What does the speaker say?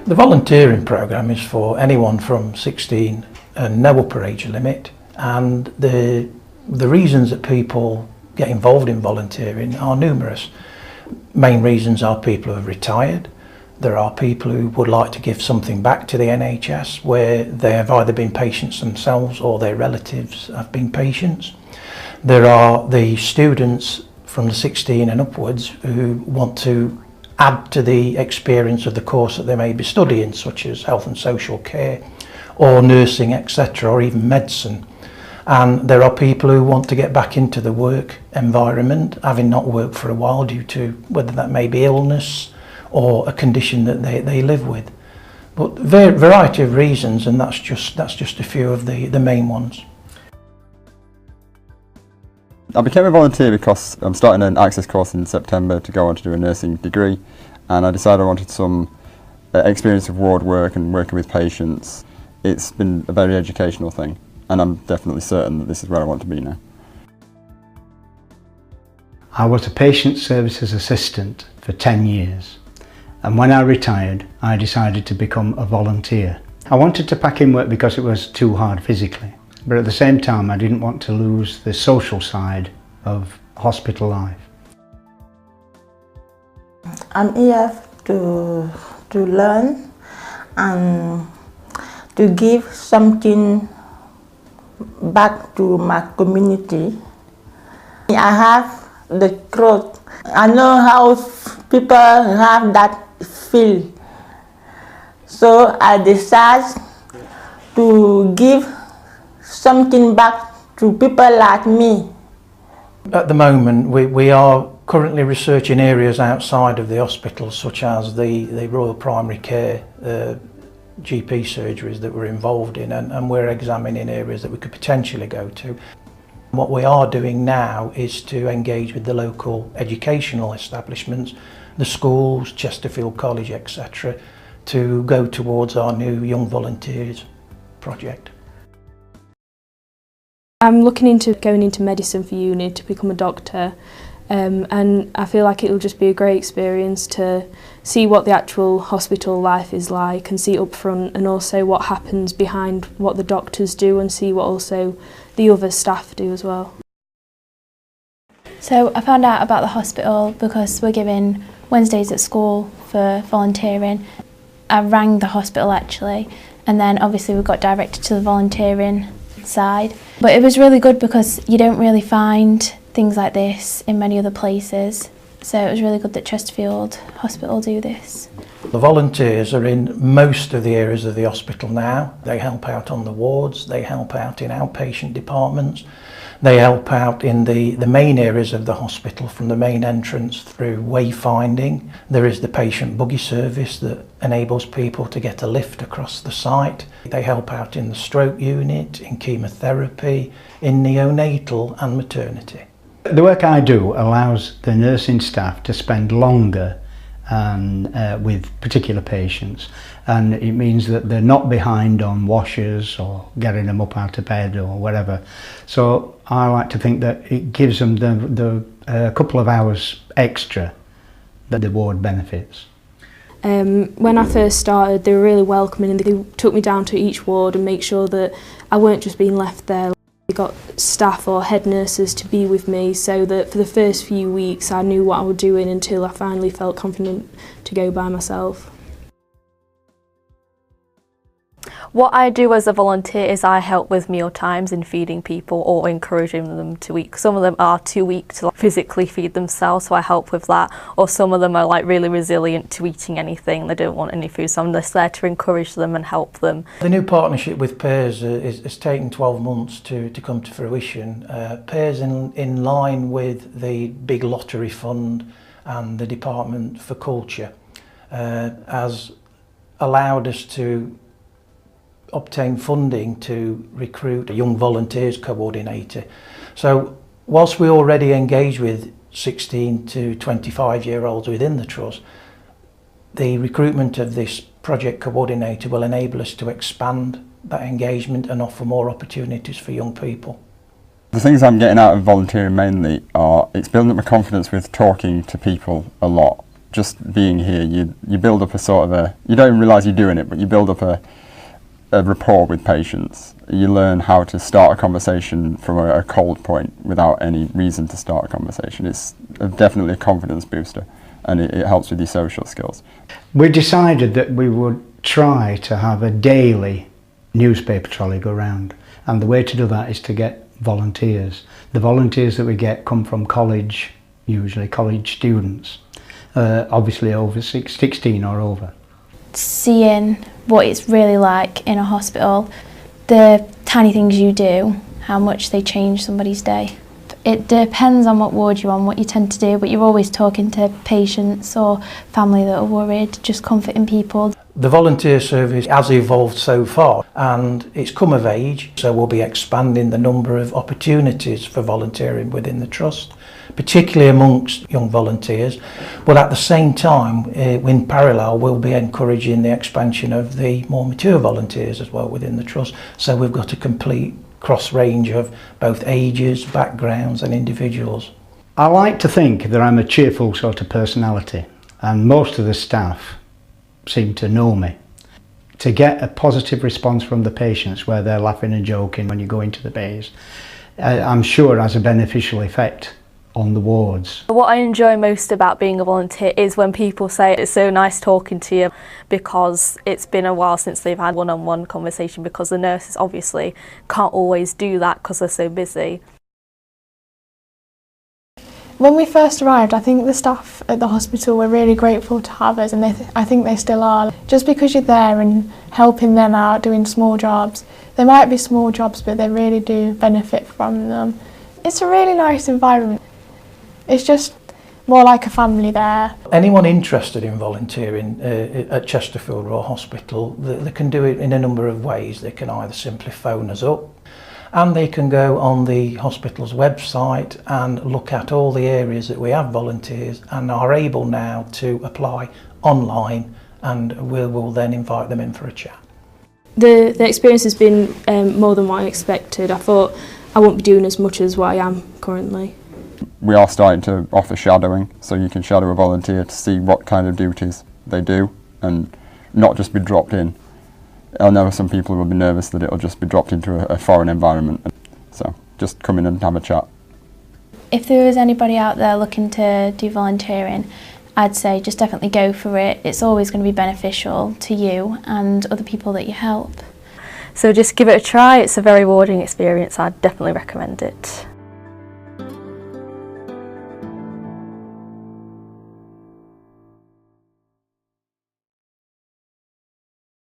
The volunteering programme is for anyone from 16 and no upper age limit, and the reasons that people get involved in volunteering are numerous. Main reasons are people who have retired. There are people who would like to give something back to the NHS where they have either been patients themselves or their relatives have been patients. There are the students from the 16 and upwards who want to add to the experience of the course that they may be studying, such as health and social care or nursing, etc., or even medicine. And there are people who want to get back into the work environment, having not worked for a while due to whether that may be illness or a condition that they live with. But variety of reasons, and that's just a few of the main ones. I became a volunteer because I'm starting an access course in September to go on to do a nursing degree, and I decided I wanted some experience of ward work and working with patients. It's been a very educational thing, and I'm definitely certain that this is where I want to be now. I was a patient services assistant for 10 years. And when I retired, I decided to become a volunteer. I wanted to pack in work because it was too hard physically, but at the same time I didn't want to lose the social side of hospital life. I'm here to learn and to give something back to my community. I have the growth. I know how people have that feel. So I decided to give something back to people like me. At the moment we are currently researching areas outside of the hospital, such as the Royal Primary Care GP surgeries that we're involved in, and we're examining areas that we could potentially go to. What we are doing now is to engage with the local educational establishments, the schools, Chesterfield College, etc., to go towards our new Young Volunteers project. I'm looking into going into medicine for uni to become a doctor, and I feel like it'll just be a great experience to see what the actual hospital life is like and see up front, and also what happens behind what the doctors do, and see what also the other staff do as well. So I found out about the hospital because we're given Wednesdays at school for volunteering. I rang the hospital actually, and then obviously we got directed to the volunteering side. But it was really good because you don't really find things like this in many other places. So it was really good that Chesterfield Hospital do this. The volunteers are in most of the areas of the hospital now. They help out on the wards, they help out in outpatient departments, they help out in the main areas of the hospital, from the main entrance through wayfinding. There is the patient buggy service that enables people to get a lift across the site. They help out in the stroke unit, in chemotherapy, in neonatal and maternity. The work I do allows the nursing staff to spend longer with particular patients, and it means that they're not behind on washers or getting them up out of bed or whatever. So I like to think that it gives them the couple of hours extra that the ward benefits. When I first started, they were really welcoming, and they took me down to each ward and make sure that I weren't just being left there. We got staff or head nurses to be with me, so that for the first few weeks I knew what I was doing until I finally felt confident to go by myself. What I do as a volunteer is I help with meal times and feeding people or encouraging them to eat. Some of them are too weak to physically feed themselves, so I help with that. Or some of them are like really resilient to eating anything, they don't want any food, so I'm just there to encourage them and help them. The new partnership with PAIRS is taken 12 months to come to fruition. PAIRS in line with the big lottery fund and the Department for Culture has allowed us to obtain funding to recruit a Young Volunteers coordinator. So whilst we already engage with 16 to 25-year-olds within the Trust, the recruitment of this project coordinator will enable us to expand that engagement and offer more opportunities for young people. The things I'm getting out of volunteering mainly are it's building up my confidence with talking to people a lot just being here, you build up a sort of you don't even realise you're doing it, but you build up a rapport with patients. You learn how to start a conversation from a cold point without any reason to start a conversation. It's definitely a confidence booster, and it helps with your social skills. We decided that we would try to have a daily newspaper trolley go round, and the way to do that is to get volunteers. The volunteers that we get come from college, usually college students, obviously over 16 or over. Seeing what it's really like in a hospital, the tiny things you do, how much they change somebody's day. It depends on what ward you're on, what you tend to do, but you're always talking to patients or family that are worried, just comforting people. The volunteer service has evolved so far and it's come of age, so we'll be expanding the number of opportunities for volunteering within the trust, particularly amongst young volunteers, but at the same time, in parallel, we'll be encouraging the expansion of the more mature volunteers as well within the trust, so we've got a complete cross range of both ages, backgrounds and individuals. I like to think that I'm a cheerful sort of personality, and most of the staff seem to know me. To get a positive response from the patients where they're laughing and joking when you go into the bays, I'm sure has a beneficial effect on the wards. What I enjoy most about being a volunteer is when people say it's so nice talking to you, because it's been a while since they've had one-on-one conversation, because the nurses obviously can't always do that because they're so busy. When we first arrived, I think the staff at the hospital were really grateful to have us, and I think they still are. Just because you're there and helping them out, doing small jobs, they might be small jobs, but they really do benefit from them. It's a really nice environment. It's just more like a family there. Anyone interested in volunteering at Chesterfield Royal Hospital, they can do it in a number of ways. They can either simply phone us up, and they can go on the hospital's website and look at all the areas that we have volunteers and are able now to apply online, and we'll then invite them in for a chat. The experience has been more than what I expected. I thought I won't be doing as much as what I am currently. We are starting to offer shadowing, so you can shadow a volunteer to see what kind of duties they do and not just be dropped in. I know some people will be nervous that it'll just be dropped into a foreign environment, so just come in and have a chat. If there was anybody out there looking to do volunteering, I'd say just definitely go for it. It's always going to be beneficial to you and other people that you help. So just give it a try. It's a very rewarding experience. I'd definitely recommend it.